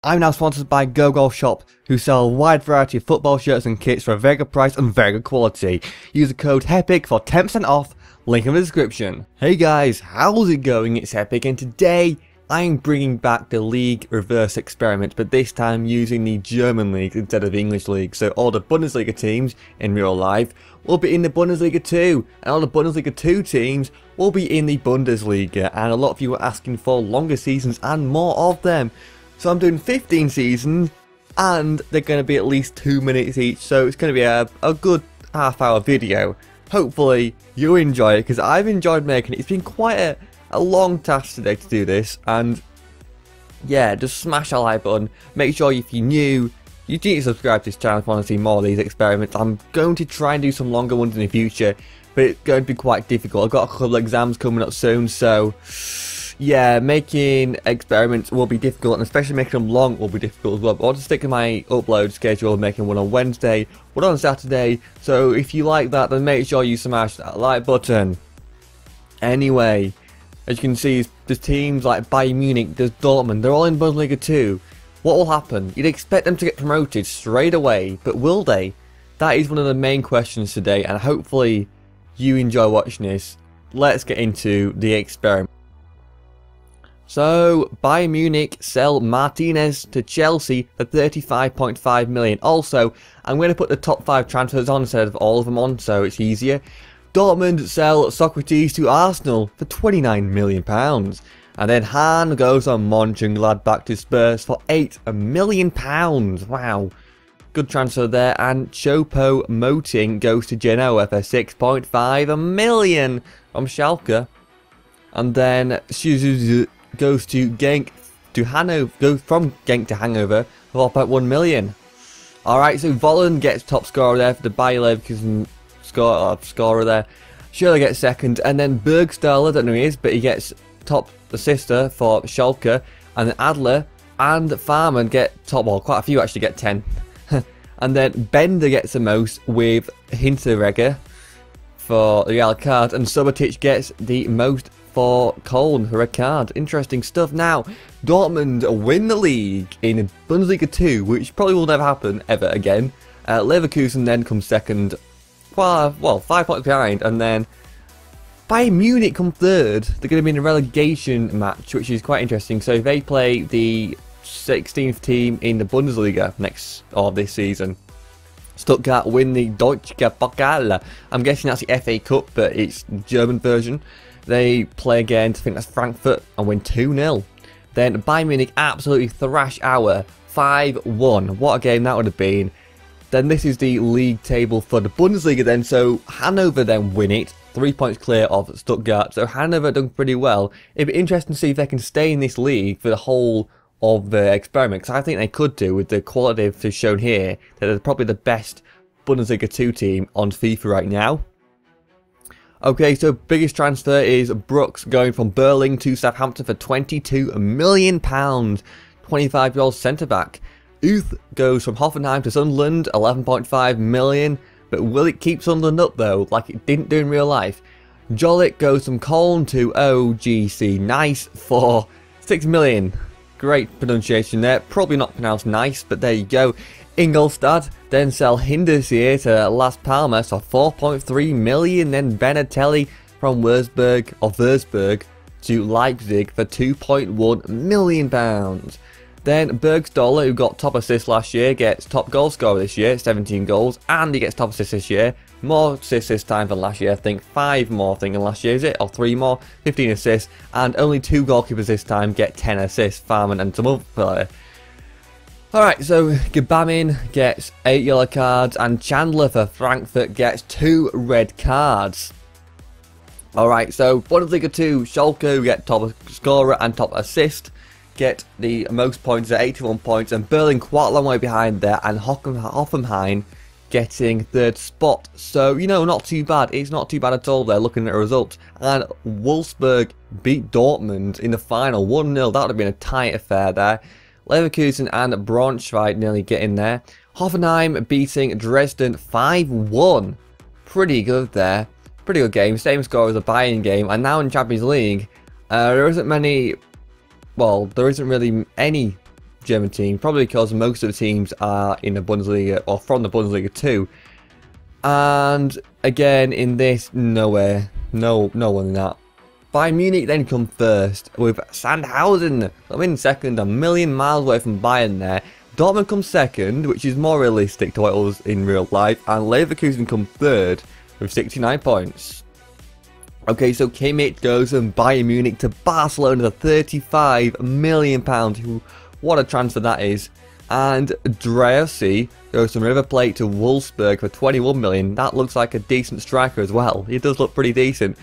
I'm now sponsored by Go Golf Shop, who sell a wide variety of football shirts and kits for a very good price and very good quality. Use the code HEPIC for 10% off, link in the description. Hey guys, how's it going? It's Epic, and today I'm bringing back the league reverse experiment, but this time using the German league instead of the English league. So all the Bundesliga teams in real life will be in the Bundesliga 2, and all the Bundesliga 2 teams will be in the Bundesliga. And a lot of you are asking for longer seasons and more of them. So I'm doing 15 seasons, and they're going to be at least 2 minutes each, so it's going to be a good half-hour video. Hopefully you enjoy it, because I've enjoyed making it. It's been quite a long task today to do this, and yeah, just smash that like button. Make sure if you're new, you need to subscribe to this channel if you want to see more of these experiments. I'm going to try and do some longer ones in the future, but it's going to be quite difficult. I've got a couple of exams coming up soon, so yeah, making experiments will be difficult, and especially making them long will be difficult as well. But I want to stick to my upload schedule, making one on Wednesday, one on Saturday. So if you like that, then make sure you smash that like button. Anyway, as you can see, there's teams like Bayern Munich, there's Dortmund, they're all in Bundesliga 2. What will happen? You'd expect them to get promoted straight away, but will they? That is one of the main questions today, and hopefully you enjoy watching this. Let's get into the experiment. So, Bayern Munich sell Martinez to Chelsea for 35.5 million. Also, I'm going to put the top 5 transfers on instead of all of them on, so it's easier. Dortmund sell Socrates to Arsenal for £29 million. And then Hahn goes on Mönchengladbach to Spurs for £8 million. Wow. Good transfer there. And Choupo-Moting goes to Genoa for 6.5 million from Schalke. And then goes to Genk to Hanover, goes from Genk to Hanover for 4.1 million. Alright, so Volland gets top scorer there for the Bayer Leverkusen scorer there. Schürrle gets second, and then Bergstaller, I don't know who he is, but he gets top assister for Schalke, and then Adler and Farman get top, well, quite a few actually get 10. And then Bender gets the most with Hinteregger for the yellow card, and Subotic gets the most for Köln for a card. Interesting stuff. Now, Dortmund win the league in Bundesliga 2, which probably will never happen ever again. Leverkusen then comes second, well, 5 points behind, and then Bayern Munich come third. They're going to be in a relegation match, which is quite interesting. So they play the 16th team in the Bundesliga this season. Stuttgart win the Deutscher Pokal. I'm guessing that's the FA Cup, but it's the German version. They play against, I think that's Frankfurt, and win 2-0. Then Bayern Munich absolutely thrash Auer 5-1. What a game that would have been. Then this is the league table for the Bundesliga then. So Hanover then win it, 3 points clear of Stuttgart. So Hanover done pretty well. It'd be interesting to see if they can stay in this league for the whole of the experiment, because I think they could do with the quality they've shown here. That they're probably the best Bundesliga 2 team on FIFA right now. Okay, so biggest transfer is Brooks going from Berlin to Southampton for £22 million. 25-year-old centre-back. Uth goes from Hoffenheim to Sunderland, 11.5 million. But will it keep Sunderland up though, like it didn't do in real life? Jolik goes from Köln to OGC Nice for 6 million. Great pronunciation there. Probably not pronounced nice, but there you go. Ingolstadt then sell Hinderseer to Las Palmas for 4.3 million. Then Benatelli from Wolfsburg to Leipzig for £2.1 million. Then Bergstaller, who got top assist last year, gets top goal scorer this year, 17 goals, and he gets top assist this year. More assists this time than last year, I think. 5 more, I think, than last year, is it? Or 3 more? 15 assists, and only 2 goalkeepers this time get 10 assists, Farman and some other player. Alright, so Gabamin gets 8 yellow cards, and Chandler for Frankfurt gets 2 red cards. Alright, so Bundesliga 2, Schalke, who get top scorer and top assist, get the most points at 81 points, and Berlin quite a long way behind there, and Hoffenheim getting 3rd spot. So, you know, not too bad. It's not too bad at all there, looking at the results. And Wolfsburg beat Dortmund in the final 1-0. That would have been a tight affair there. Leverkusen and Braunschweig nearly getting there. Hoffenheim beating Dresden 5-1. Pretty good there. Pretty good game. Same score as the Bayern game. And now in Champions League, there isn't really any German team, probably because most of the teams are in the Bundesliga or from the Bundesliga too. And again, in this, nowhere, no one in that. Bayern Munich then come first with Sandhausen. I'm in second, a million miles away from Bayern there. Dortmund comes second, which is more realistic to what it was in real life, and Leverkusen come third with 69 points. Okay, so Kimmich goes from Bayern Munich to Barcelona for £35 million. What a transfer that is. And Dreyersi goes from River Plate to Wolfsburg for 21 million. That looks like a decent striker as well. He does look pretty decent.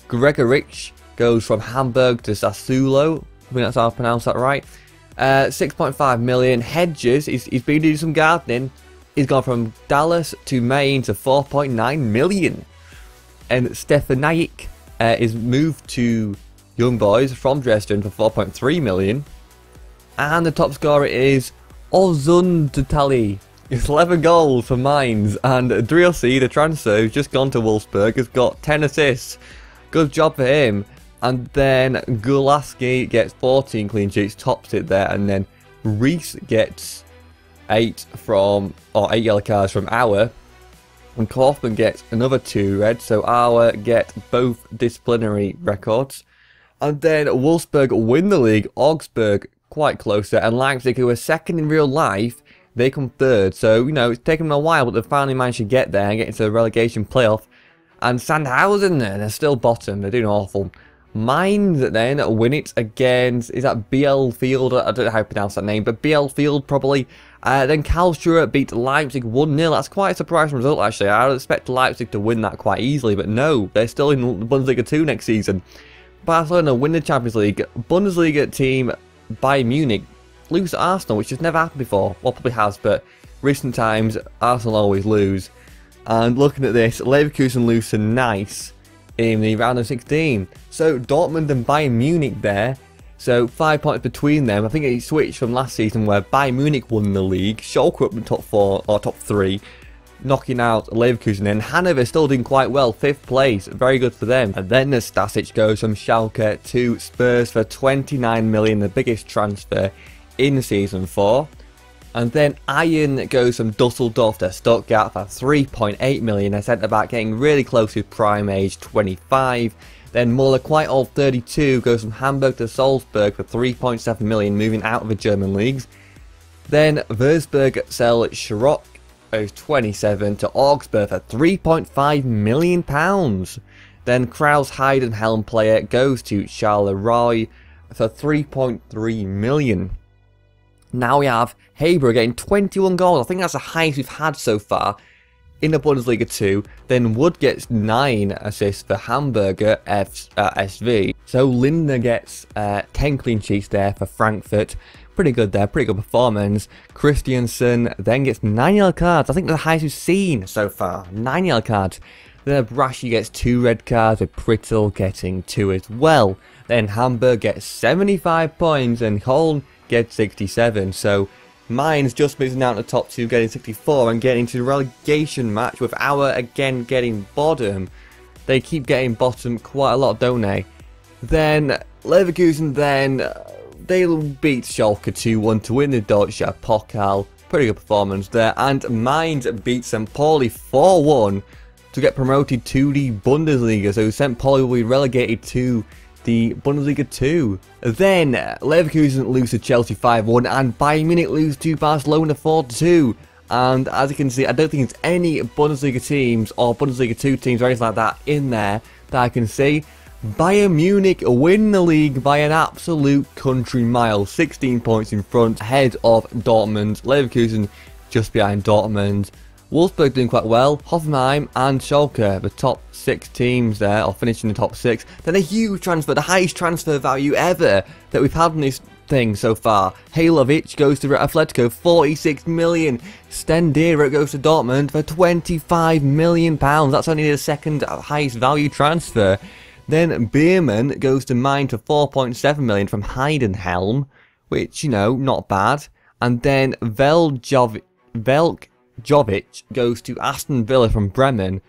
Gregorich goes from Hamburg to Sassuolo. I think that's how I pronounce that right. 6.5 million. Hedges, he's been doing some gardening. He's gone from Dallas to Maine to 4.9 million. And Stefanaik is moved to Young Boys from Dresden for 4.3 million. And the top scorer is Ozundtali. It's 11 goals for Mainz. And Drielsi, the transfer, who's just gone to Wolfsburg, has got 10 assists. Good job for him. And then Gulaski gets 14 clean sheets, tops it there. And then Reese gets 8 yellow cards from Auer. And Kaufman gets another 2 red. So Auer get both disciplinary records. And then Wolfsburg win the league. Augsburg quite close there. And Leipzig, who are second in real life, they come third. So, you know, it's taken them a while, but they've finally managed to get there and get into the relegation playoff. And Sandhausen, they're still bottom. They're doing awful. Mainz then win it against, is that Bielefeld? I don't know how to pronounce that name, but Bielefeld probably. Then Karlsruhe beat Leipzig 1-0. That's quite a surprising result, actually. I would expect Leipzig to win that quite easily, but no, they're still in Bundesliga 2 next season. Barcelona win the Champions League. Bundesliga team Bayern Munich lose to Arsenal, which has never happened before. Well, probably has, but recent times Arsenal always lose. And looking at this, Leverkusen lose to Nice in the round of 16. So Dortmund and Bayern Munich there. So 5 points between them. I think it switched from last season where Bayern Munich won the league. Schalke up in top 4 or top 3, knocking out Leverkusen. And Hanover still doing quite well, 5th place. Very good for them. And then the Stasic goes from Schalke to Spurs for 29 million, the biggest transfer in season 4. And then Iron goes from Dusseldorf to Stuttgart for 3.8 million. A centre back getting really close to prime age, 25. Then Muller, quite old, 32, goes from Hamburg to Salzburg for 3.7 million, moving out of the German leagues. Then Würzburg sell Schrock, who's 27, to Augsburg for 3.5 million pounds. Then Kraus Heidenhelm player goes to Charleroi for 3.3 million. Now we have Haber getting 21 goals. I think that's the highest we've had so far in the Bundesliga 2. Then Wood gets 9 assists for Hamburger SV. So Lindner gets 10 clean sheets there for Frankfurt. Pretty good there, pretty good performance. Christiansen then gets 9 yellow cards. I think the highest we've seen so far. 9 yellow cards. Then Brashi gets 2 red cards, with Pritzel getting 2 as well. Then Hamburg gets 75 points and Holm gets 67. So Mainz just missing out in the top 2, getting 64 and getting to the relegation match with Auer again getting bottom. They keep getting bottom quite a lot, don't they? Then Leverkusen they'll beat Schalke 2-1 to win the Deutscher Pokal. Pretty good performance there. And Mainz beat St. Pauli 4-1 to get promoted to the Bundesliga. So St. Pauli will be relegated to the Bundesliga 2. Then Leverkusen lose to Chelsea 5-1 and Bayern Munich lose to Barcelona 4-2. And as you can see, I don't think there's any Bundesliga teams or Bundesliga 2 teams or anything like that in there that I can see. Bayern Munich win the league by an absolute country mile, 16 points in front, ahead of Dortmund. Leverkusen just behind Dortmund. Wolfsburg doing quite well. Hoffenheim and Schalke, the top 6 teams there, or finishing the top 6. Then a huge transfer, the highest transfer value ever that we've had in this thing so far. Halovic goes to Atletico, 46 million. Stendera goes to Dortmund for 25 million pounds. That's only the second highest value transfer. Then Biermann goes to Mainz for 4.7 million from Heidenhelm, which, you know, not bad. And then Veljkovic goes to Aston Villa from Bremen,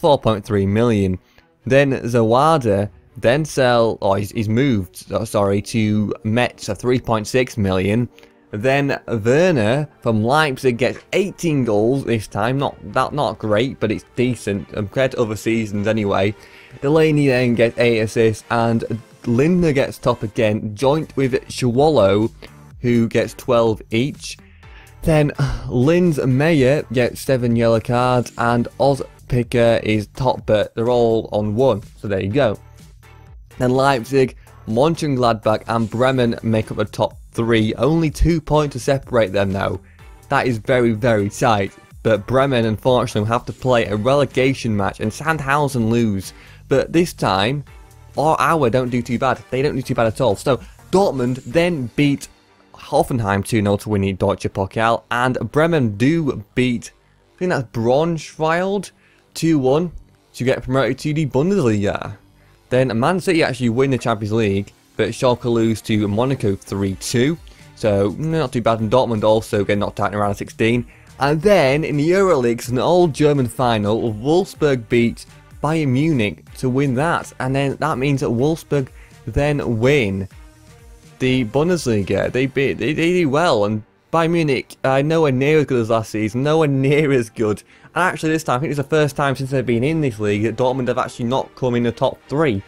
4.3 million. Then Zawada he's moved, sorry, to Metz for 3.6 million. Then Werner from Leipzig gets 18 goals this time. Not great, but it's decent compared to other seasons anyway. Delaney then gets 8 assists, and Lindner gets top again, joint with Schwallow, who gets 12 each. Then Linz Meyer gets 7 yellow cards, and Ozpicker is top, but they're all on 1, so there you go. Then Leipzig, Mönchengladbach and Bremen make up the top 3, only 2 points to separate them now. That is very, very tight, but Bremen unfortunately will have to play a relegation match and Sandhausen lose. But this time, our don't do too bad. They don't do too bad at all. So Dortmund then beat Hoffenheim 2-0 to win the Deutscher Pokal, and Bremen do beat, I think that's Braunschweig 2-1 to get promoted to the Bundesliga. Then Man City actually win the Champions League, but Schalke lose to Monaco 3-2. So not too bad, and Dortmund also get knocked out in round of 16. And then in the Euroleague, it's an old German final, Wolfsburg beat Bayern Munich to win that, and then that means that Wolfsburg then win the Bundesliga. They do well, and Bayern Munich nowhere near as good as last season, nowhere near as good. And actually this time, I think it's the first time since they've been in this league that Dortmund have actually not come in the top 3.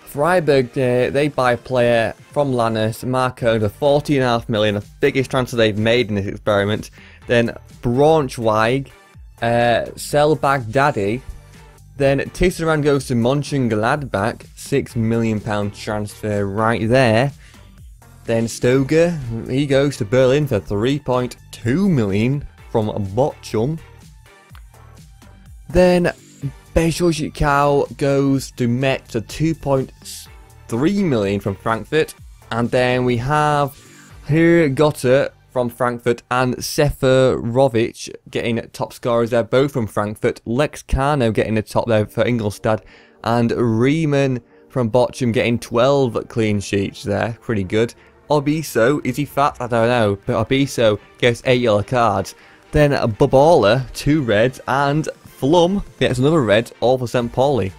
Freiburg, they buy a player from Lanús, Marco, for 40.5 million, the biggest transfer they've made in this experiment. Then Braunschweig sell Baghdadi. Then Tisserand goes to Mönchengladbach, £6 million transfer right there. Then Stoger, he goes to Berlin for 3.2 million from Bochum. Then Beşiktaş goes to Metz for 2.3 million from Frankfurt. And then we have here Gotter from Frankfurt and Seferovic getting top scorers there, both from Frankfurt. Lex Kano getting the top there for Ingolstadt, and Riemann from Bochum getting 12 clean sheets there, pretty good. Obiso, is he fat? I don't know, but Obiso gets 8 yellow cards. Then Babala, 2 reds, and Flum gets another red, all for St. Pauli.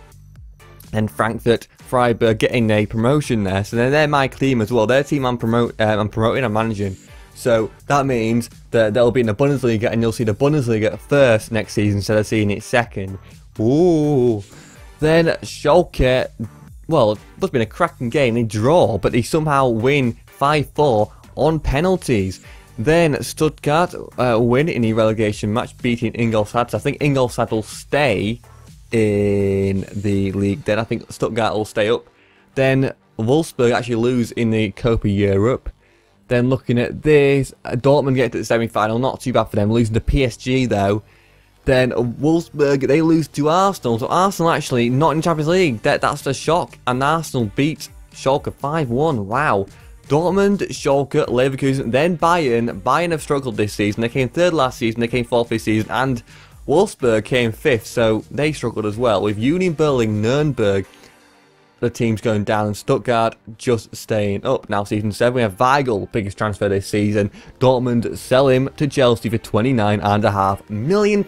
Then Frankfurt, Freiburg getting a promotion there, so then they're my team as well. Their team I'm promoting, I'm managing. So that means that they'll be in the Bundesliga, and you'll see the Bundesliga first next season instead of seeing it second. Ooh. Then Schalke, well, it must have been a cracking game. They draw, but they somehow win 5-4 on penalties. Then Stuttgart win in the relegation match, beating Ingolstadt. So I think Ingolstadt will stay in the league then. I think Stuttgart will stay up. Then Wolfsburg actually lose in the Copa Europe. Then looking at this, Dortmund get to the semi-final, not too bad for them, losing to PSG though. Then Wolfsburg, they lose to Arsenal, so Arsenal actually not in Champions League, that's a shock, and Arsenal beat Schalke 5-1, wow. Dortmund, Schalke, Leverkusen, then Bayern. Bayern have struggled this season, they came 3rd last season, they came 4th this season, and Wolfsburg came 5th, so they struggled as well, with Union Berlin, Nuremberg, the team's going down, and Stuttgart just staying up. Now season 7, we have Weigl, biggest transfer this season. Dortmund sell him to Chelsea for £29.5 million.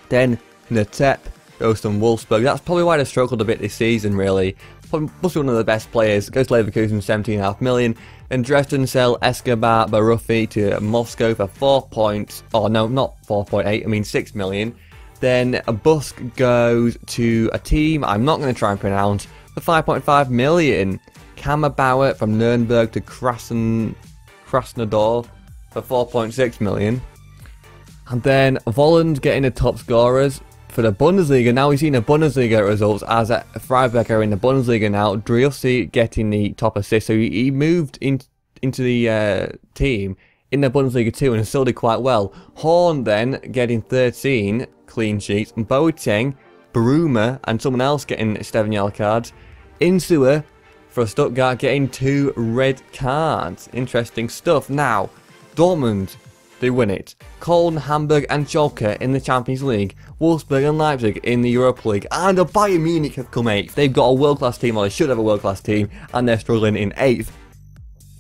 Then Natep goes to Wolfsburg. That's probably why they struggled a bit this season, really. Must be one of the best players. Goes to Leverkusen, £17.5 million. Then Dresden sell Escobar Baruffi to Moscow for 6 million. Then a Busk goes to a team I'm not going to try and pronounce for 5.5 million. Kammerbauer from Nuremberg to Krasnodar for 4.6 million. And then Volland getting the top scorers for the Bundesliga. Now we've seen the Bundesliga results as Freiburg are in the Bundesliga now. Driussi getting the top assist, so he moved into the team in the Bundesliga too and still did quite well. Horn then getting 13 clean sheets, and Boateng, Bruma and someone else getting 7 yellow cards. Insua for Stuttgart getting 2 red cards. Interesting stuff. Now, Dortmund, they win it. Köln, Hamburg and Schalke in the Champions League. Wolfsburg and Leipzig in the Europa League. And Bayern Munich have come 8th. They've got a world-class team, or they should have a world-class team, and they're struggling in 8th.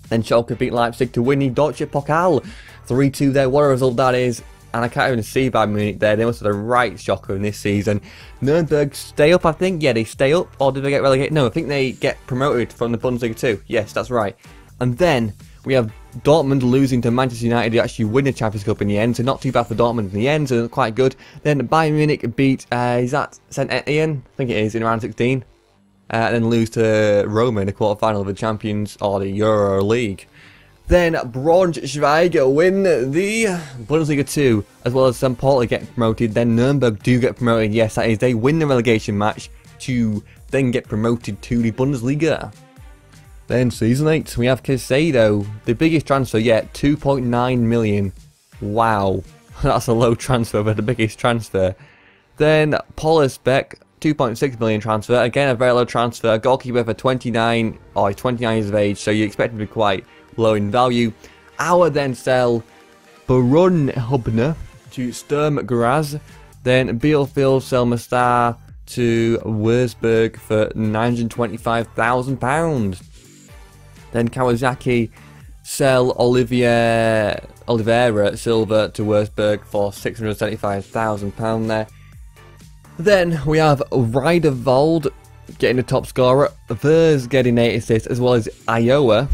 Then Schalke beat Leipzig to win the Deutscher Pokal. 3-2 there, what a result that is. And I can't even see Bayern Munich there. They must have the right shocker in this season. Nuremberg stay up, I think. Yeah, they stay up. Or did they get relegated? No, I think they get promoted from the Bundesliga too. Yes, that's right. And then we have Dortmund losing to Manchester United, who actually win the Champions Cup in the end, so not too bad for Dortmund in the end, so quite good. Then Bayern Munich beat, is that St. Etienne? I think it is, in round 16. And then lose to Roma in the quarterfinal of the Champions, or the Euro League. Then Braunschweig win the Bundesliga 2, as well as St. Pauli get promoted. Then Nuremberg do get promoted, yes that is, they win the relegation match to then get promoted to the Bundesliga. Then Season 8, we have Caicedo, the biggest transfer yet, 2.9 million. Wow, that's a low transfer, but the biggest transfer. Then Pollersbeck, 2.6 million transfer, again a very low transfer. Goalkeeper for 29 years of age, so you expect him to be quite low in value. Auer then sell Brunhubner to Sturm Graz. Then Bielefeld sell Mustar to Wolfsburg for £925,000. Then Kawasaki sell Oliveira Silva to Wolfsburg for £675,000 there. Then we have Riederwald getting the top scorer, Vers getting 8 assists, as well as Iowa.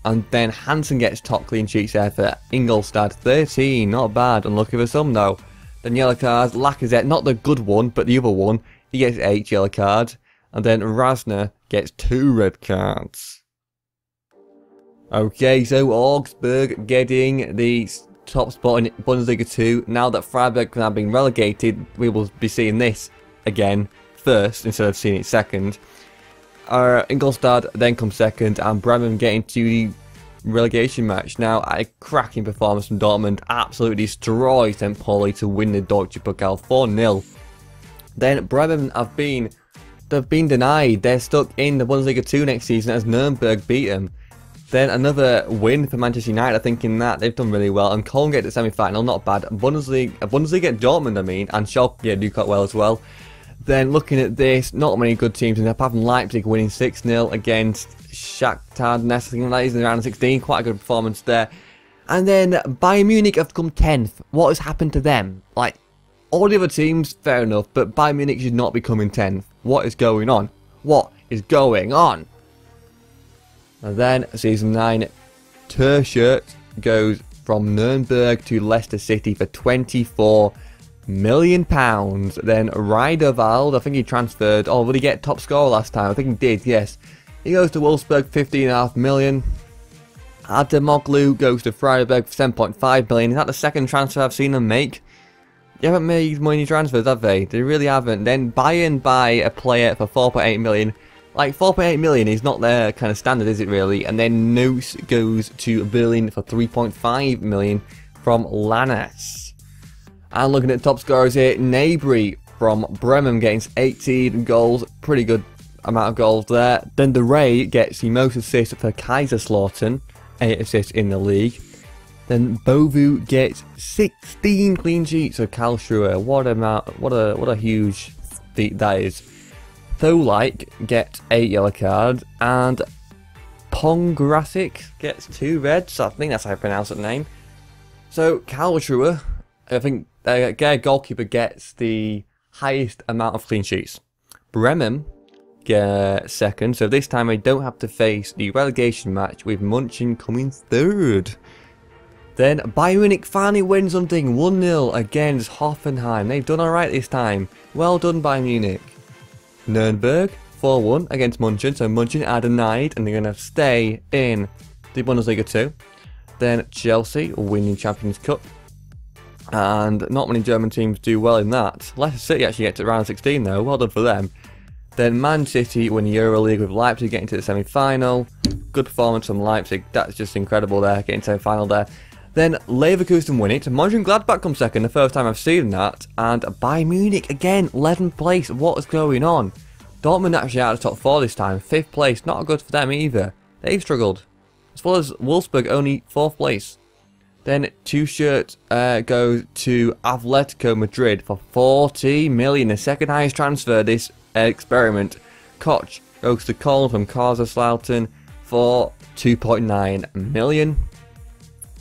And then Hansen gets top clean sheets there for Ingolstadt, 13, not bad, unlucky for some though. Then yellow cards, Lacazette, not the good one, but the other one, he gets 8 yellow cards. And then Rasner gets 2 red cards. Okay, so Augsburg getting the top spot in Bundesliga 2. Now that Freiburg have now been relegated, we will be seeing this again first instead of seeing it second. Ingolstadt then comes second, and Bremen getting to the relegation match. Now, a cracking performance from Dortmund, absolutely destroys St. Pauli to win the Deutscher Pokal 4-0. Then Bremen they've been denied. They're stuck in the Bundesliga 2 next season as Nuremberg beat them. Then another win for Manchester United, thinking that they've done really well. And Cologne get to the semi-final, not bad. Bundesliga Dortmund, and Schalke do quite well as well. Then looking at this, not many good teams in there, apart from Leipzig winning 6-0 against Shakhtar Donetsk, I think that is in the round of 16, quite a good performance there. And then Bayern Munich have come 10th. What has happened to them? Like, all the other teams, fair enough, but Bayern Munich should not be coming 10th. What is going on? What is going on? And then, Season 9, Terschert goes from Nuremberg to Leicester City for £24 million. Then Riederwald, I think he transferred. Oh, did he get top scorer last time? I think he did, yes. He goes to Wolfsburg, £15.5 million. Ademoglu goes to Freiburg for £7.5 million. Is that the second transfer I've seen them make? They haven't made many transfers, have they? They really haven't. Then Bayern buy a player for £4.8 million. Like, 4.8 million is not their kind of standard, is it really? And then Noose goes to Berlin for 3.5 million from Lannis. And looking at the top scorers here, Gnabry from Bremen getting 18 goals. Pretty good amount of goals there. Then De Rey gets the most assists for Kaiserslautern, 8 assists in the league. Then Bovu gets 16 clean sheets for Karlsruhe. What a huge feat that is. Tholike gets 8 yellow cards, and Pongrasic gets 2 reds. I think that's how I pronounce the name. So Karlsruhe, I think their goalkeeper gets the highest amount of clean sheets. Bremen get second, so this time they don't have to face the relegation match, with Munchen coming third. Then Bayern Munich finally win something, 1-0 against Hoffenheim. They've done alright this time. Well done, Bayern Munich. Nuremberg 4-1 against Munchen, so Munchen are denied and they're going to stay in the Bundesliga 2. Then Chelsea winning Champions Cup, and not many German teams do well in that. Leicester City actually get to round 16 though, well done for them. Then Man City win the Euro League with Leipzig getting to the semi-final. Good performance from Leipzig, that's just incredible there, getting to the final there. Then Leverkusen win it, Mönchengladbach comes second, the first time I've seen that, and Bayern Munich again, 11th place, what is going on? Dortmund actually out of the top 4 this time, 5th place, not good for them either, they've struggled. As well as Wolfsburg, only 4th place. Then Terschert goes to Atletico Madrid for 40 million, the second highest transfer this experiment. Koch goes to Cologne from Kaiserslautern for 2.9 million.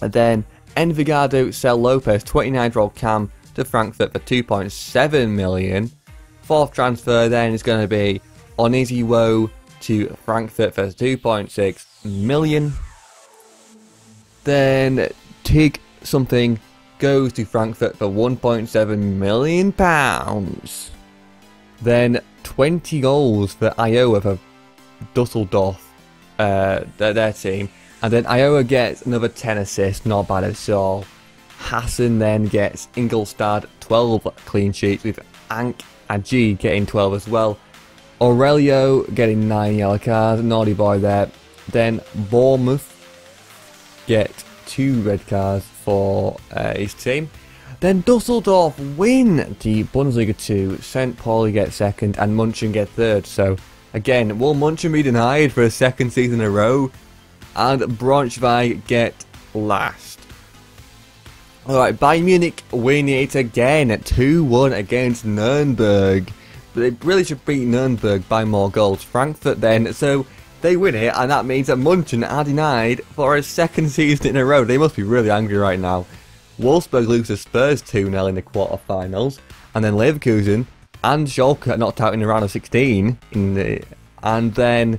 And then Envigado sell Lopez, 29-year-old Cam, to Frankfurt for 2.7 million. 4th transfer then is going to be Onizuo to Frankfurt for 2.6 million. Then Tig something goes to Frankfurt for £1.7 million. Then 20 goals for Iowa for Dusseldorf, their team. And then Iowa gets another 10 assists, not bad at all. Hassan then gets Ingolstadt 12 clean sheets, with Ank Aji getting 12 as well. Aurelio getting 9 yellow cards, naughty boy there. Then Bournemouth get 2 red cards for his team. Then Dusseldorf win the Bundesliga 2, St. Pauli get second and Munchen get third. So again, will Munchen be denied for a second season in a row? And Braunschweig get last. Alright, Bayern Munich win it again at 2-1 against Nuremberg. But they really should beat Nuremberg by more goals. Frankfurt then, so they win it, and that means that Munchen are denied for a second season in a row. They must be really angry right now. Wolfsburg lose to Spurs 2-0 in the quarterfinals, and then Leverkusen and Schalke are knocked out in the round of 16. And then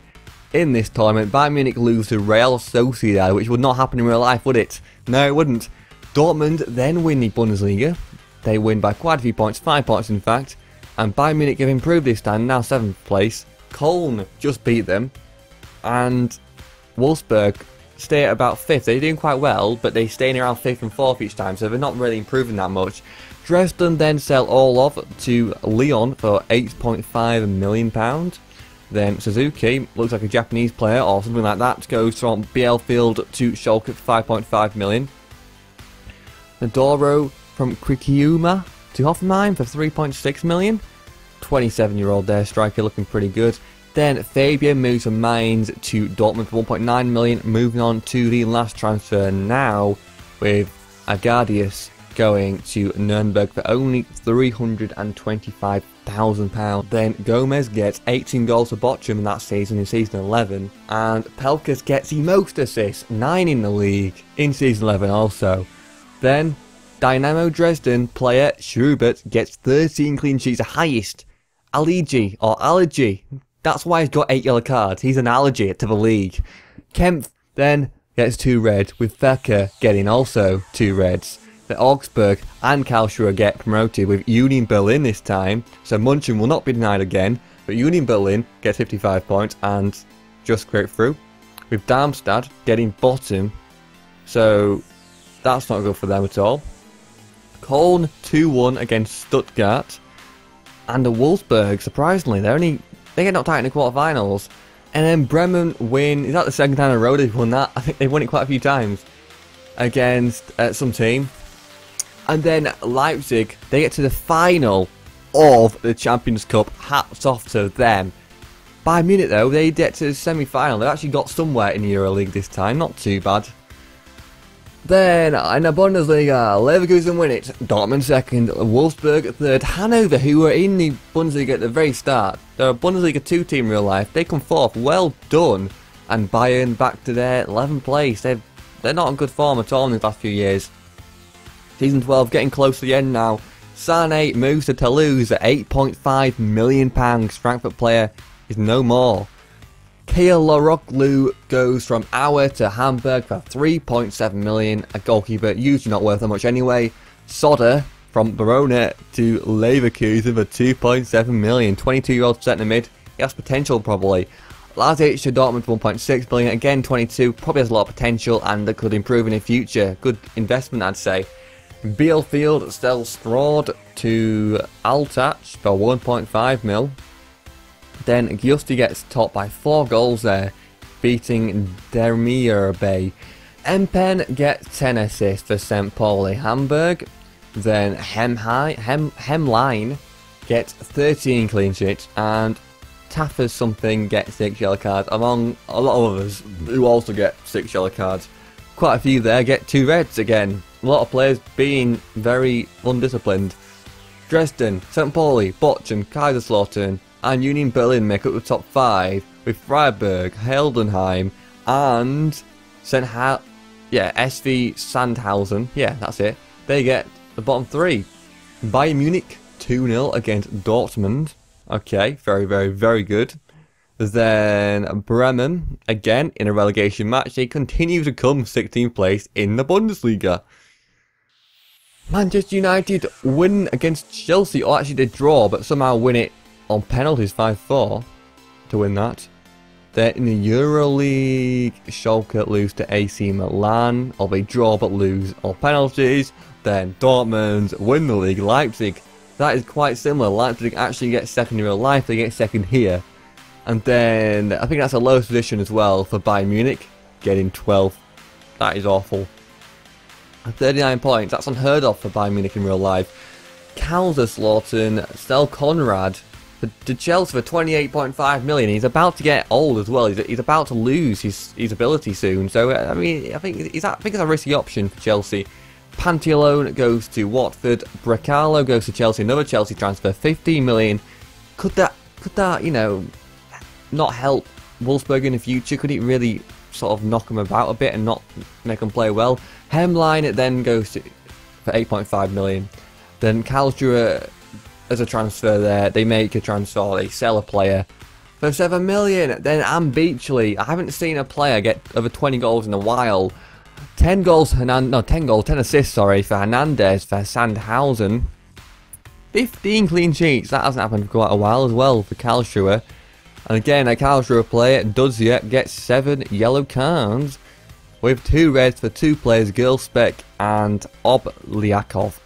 in this tournament, Bayern Munich lose to Real Sociedad, which would not happen in real life, would it? No, it wouldn't. Dortmund then win the Bundesliga. They win by quite a few points, 5 points in fact. And Bayern Munich have improved this time, now 7th place. Köln just beat them. And Wolfsburg stay at about 5th. They're doing quite well, but they stay in around 5th and 4th each time, so they're not really improving that much. Dresden then sell all off to Lyon for £8.5 million. Then Suzuki, looks like a Japanese player or something like that, goes from Bielefeld to Schalke for £5.5 million. Nadoro from Krikiuma to Hoffenheim for £3.6 million. 27-year-old there, striker, looking pretty good. Then Fabian moves from Mainz to Dortmund for £1.9 million. Moving on to the last transfer now, with Agadius going to Nuremberg for only £325,000. Then Gomez gets 18 goals for Bochum in that season, in season 11. And Pelkas gets the most assists, 9 in the league, in season 11 also. Then Dynamo Dresden player Schubert gets 13 clean sheets, the highest. Allergy, that's why he's got 8 yellow cards. He's an allergy to the league. Kempf then gets 2 red, with Fecker getting also 2 reds. The Augsburg and Karlsruhe get promoted, with Union Berlin this time. So Munchen will not be denied again, but Union Berlin gets 55 points and just scrape through. With Darmstadt getting bottom, so that's not good for them at all. Köln 2-1 against Stuttgart. And the Wolfsburg, surprisingly, they get knocked out in the quarterfinals. And then Bremen win. Is that the second time in a row they've won that? I think they've won it quite a few times against some team. And then Leipzig, they get to the final of the Champions Cup. Hats off to them. Bayern Munich, though, they get to the semi-final. They've actually got somewhere in the EuroLeague this time. Not too bad. Then, in the Bundesliga, Leverkusen win it, Dortmund second, Wolfsburg third, Hanover, who were in the Bundesliga at the very start, they're a Bundesliga 2 team in real life, they come fourth, well done, and Bayern back to their 11th place, they're not in good form at all in the last few years. Season 12 getting close to the end now, Sane moves to Toulouse at £8.5 million, Frankfurt player is no more. Kia Laroglu goes from Auer to Hamburg for £3.7 million. A goalkeeper usually not worth that much anyway. Soder from Verona to Leverkusen for £2.7 million. 22-year-old centre mid. He has potential probably. Lazic to Dortmund for £1.6 million. Again 22. Probably has a lot of potential and that could improve in the future. Good investment I'd say. Bielefeld sells Straude to Altach for £1.5 million. Then Giusti gets topped by 4 goals there, beating Dermierbe. Empen gets 10 assists for St. Pauli. Hamburg. Then Hemline gets 13 clean sheets, and Taffers something gets 6 yellow cards, among a lot of others who also get 6 yellow cards. Quite a few there get 2 reds again. A lot of players being very undisciplined. Dresden, St. Pauli, Bochum, Kaiserslautern and Union Berlin make up the top 5, with Freiburg, Heidenheim and SV Sandhausen, yeah, that's it. They get the bottom 3. Bayern Munich 2-0 against Dortmund. Okay, very, very, very good. Then Bremen, again in a relegation match, they continue to come 16th place in the Bundesliga. Manchester United win against Chelsea, or actually they draw, but somehow win it on penalties 5-4 to win that. Then in the EuroLeague, Schalke lose to AC Milan, or they draw but lose on penalties. Then Dortmund win the league. Leipzig, that is quite similar. Leipzig actually get second in real life, they get second here. And then I think that's a lowest position as well for Bayern Munich, getting 12th. That is awful. 39 points, that's unheard of for Bayern Munich in real life. Kaiserslautern sell Conrad to Chelsea for 28.5 million. He's about to get old as well. He's about to lose his ability soon. So I mean, I think it's a risky option for Chelsea. Pantielone goes to Watford. Brecalo goes to Chelsea. Another Chelsea transfer, 15 million. Could that you know not help Wolfsburg in the future? Could it really sort of knock them about a bit and not make them play well? Hemline then goes to for 8.5 million. Then Karlsruhe as a transfer there. They make a transfer. They sell a player for 7 million. Then Am Beachley. I haven't seen a player get over 20 goals in a while. 10 assists, sorry, for Hernandez for Sandhausen. 15 clean sheets. That hasn't happened for quite a while as well for Karlsruhe. And again, a Karlsruhe player, Dudziak, gets 7 yellow cards, with 2 reds for 2 players, Girlspec and Obliakov.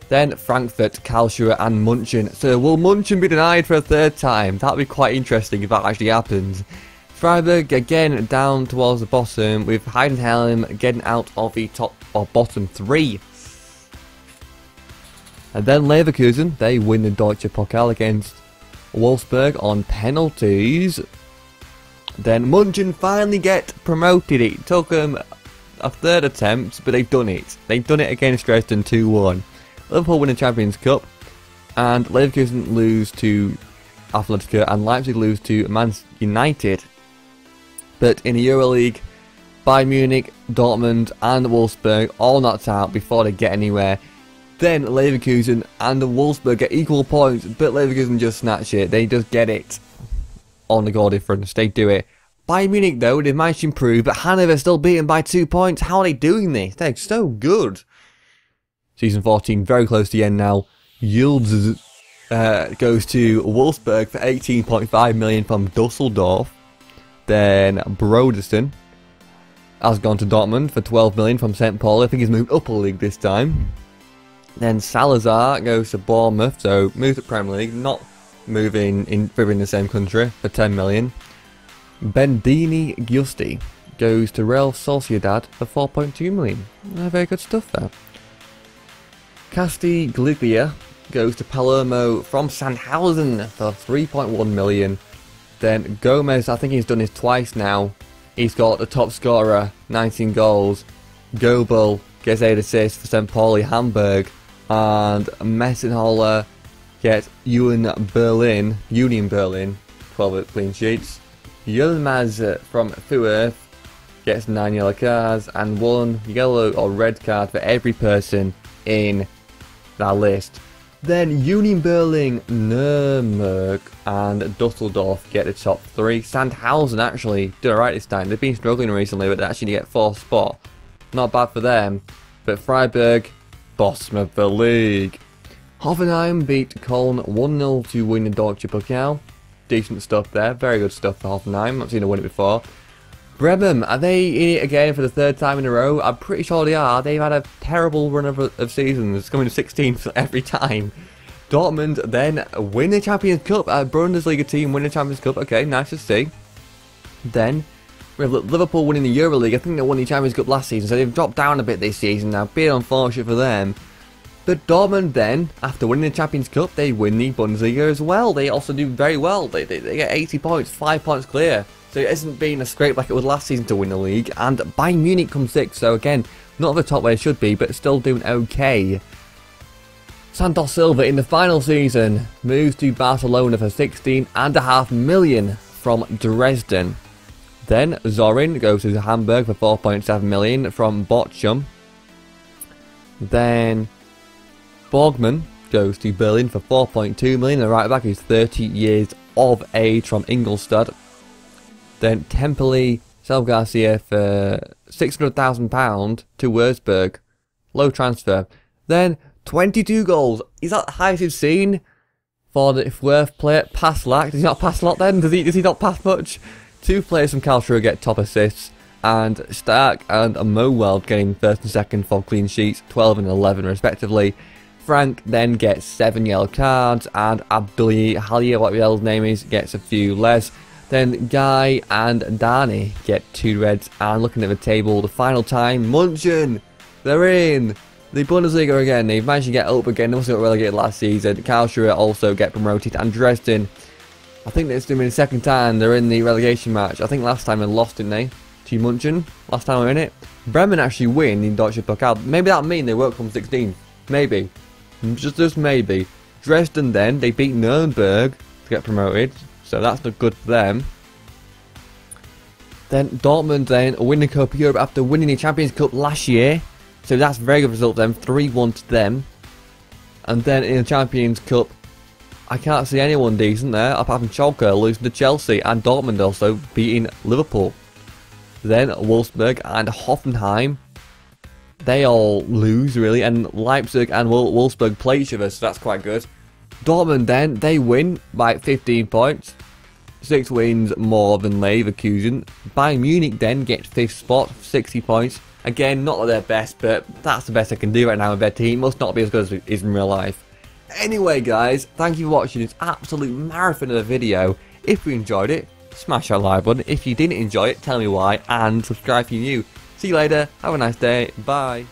Then Frankfurt, Karlsruhe and Munchen. So will Munchen be denied for a 3rd time? That would be quite interesting if that actually happens. Freiburg again down towards the bottom, with Heidenheim getting out of the top or bottom 3. And then Leverkusen, they win the Deutscher Pokal against Wolfsburg on penalties. Then Munchen finally get promoted. It took them a 3rd attempt, but they've done it. They've done it against Dresden 2-1. Liverpool win the Champions Cup, and Leverkusen lose to Athletic, and Leipzig lose to Man United. But in the EuroLeague, Bayern Munich, Dortmund and Wolfsburg all knocked out before they get anywhere. Then Leverkusen and Wolfsburg get equal points, but Leverkusen just snatch it. They just get it on the goal difference. They do it. Bayern Munich, though, they managed to improve, but Hanover still beaten by 2 points. How are they doing this? They're so good. Season 14, very close to the end now. Yildiz goes to Wolfsburg for 18.5 million from Dusseldorf. Then Broderson has gone to Dortmund for 12 million from St. Pauli. I think he's moved up a league this time. Then Salazar goes to Bournemouth, so moved to Premier League, not moving in the same country, for 10 million. Bendini Giusti goes to Real Sociedad for 4.2 million. Very good stuff there. Castiglia goes to Palermo from Sandhausen for 3.1 million. Then Gomez, I think he's done this twice now. He's got the top scorer, 19 goals. Goebel gets 8 assists for St. Pauli Hamburg. And Messenholler gets Union Berlin, 12 clean sheets. Yilmaz from Fürth gets 9 yellow cards and 1 yellow or red card for every person in that list. Then Union Berlin, Nürnberg and Dusseldorf get the top 3. Sandhausen actually did alright this time. They've been struggling recently, but they actually get 4th spot. Not bad for them. But Freiburg, bottom of the league. Hoffenheim beat Köln 1-0 to win the Deutsche Pokal. Decent stuff there. Very good stuff for Hoffenheim. Not seen them win it before. Bremen, are they in it again for the 3rd time in a row? I'm pretty sure they are. They've had a terrible run of seasons, coming to 16th every time. Dortmund then win the Champions Cup. A Bundesliga team win the Champions Cup. Okay, nice to see. Then we have Liverpool winning the EuroLeague. I think they won the Champions Cup last season, so they've dropped down a bit this season now. Bit unfortunate for them. But Dortmund then, after winning the Champions Cup, they win the Bundesliga as well. They also do very well. They get 80 points, 5 points clear. So it hasn't been a scrape like it was last season to win the league. And Bayern Munich comes 6th, so again, not at the top where it should be, but still doing okay. Santos Silva in the final season moves to Barcelona for 16.5 million from Dresden. Then Zorin goes to Hamburg for 4.7 million from Bochum. Then Borgman goes to Berlin for 4.2 million. The right back is 30 years of age from Ingolstadt. Then Temperley sell Garcia for £600,000 to Wurzburg. Low transfer. Then 22 goals. Is that the highest you've seen for the Worth player? Pass lack. Does he not pass a lot then? Does he not pass much? 2 players from Karlsruhe get top assists. And Stark and Moweld getting first and second for clean sheets. 12 and 11 respectively. Frank then gets 7 yellow cards. And Abdullah Halia, whatever his name is, gets a few less. Then Guy and Dani get 2 reds. And looking at the table, the final time, Munchen, they're in the Bundesliga again. They've managed to get up again. They also got relegated last season. Karlsruhe also get promoted. And Dresden, I think this is going to be the second time they're in the relegation match. I think last time they lost, didn't they? To Munchen. Last time they were in it. Bremen actually win in Deutscher Pokal. Maybe that means they won't come 16th. Maybe. Just maybe. Dresden then, they beat Nuremberg to get promoted. So that's not good for them. Then Dortmund then win the Copa Europe after winning the Champions Cup last year. So that's a very good result for them. 3-1 to them. And then in the Champions Cup, I can't see anyone decent there apart from Schalke losing to Chelsea, and Dortmund also beating Liverpool. Then Wolfsburg and Hoffenheim, they all lose really, and Leipzig and Wolfsburg play each other, so that's quite good. Dortmund then, they win by 15 points. 6 wins more than Leverkusen. Bayern Munich then get 5th spot, 60 points. Again, not their best, but that's the best they can do right now with their team. Must not be as good as it is in real life. Anyway guys, thank you for watching this absolute marathon of a video. If you enjoyed it, smash that like button. If you didn't enjoy it, tell me why, and subscribe if you're new. See you later, have a nice day, bye.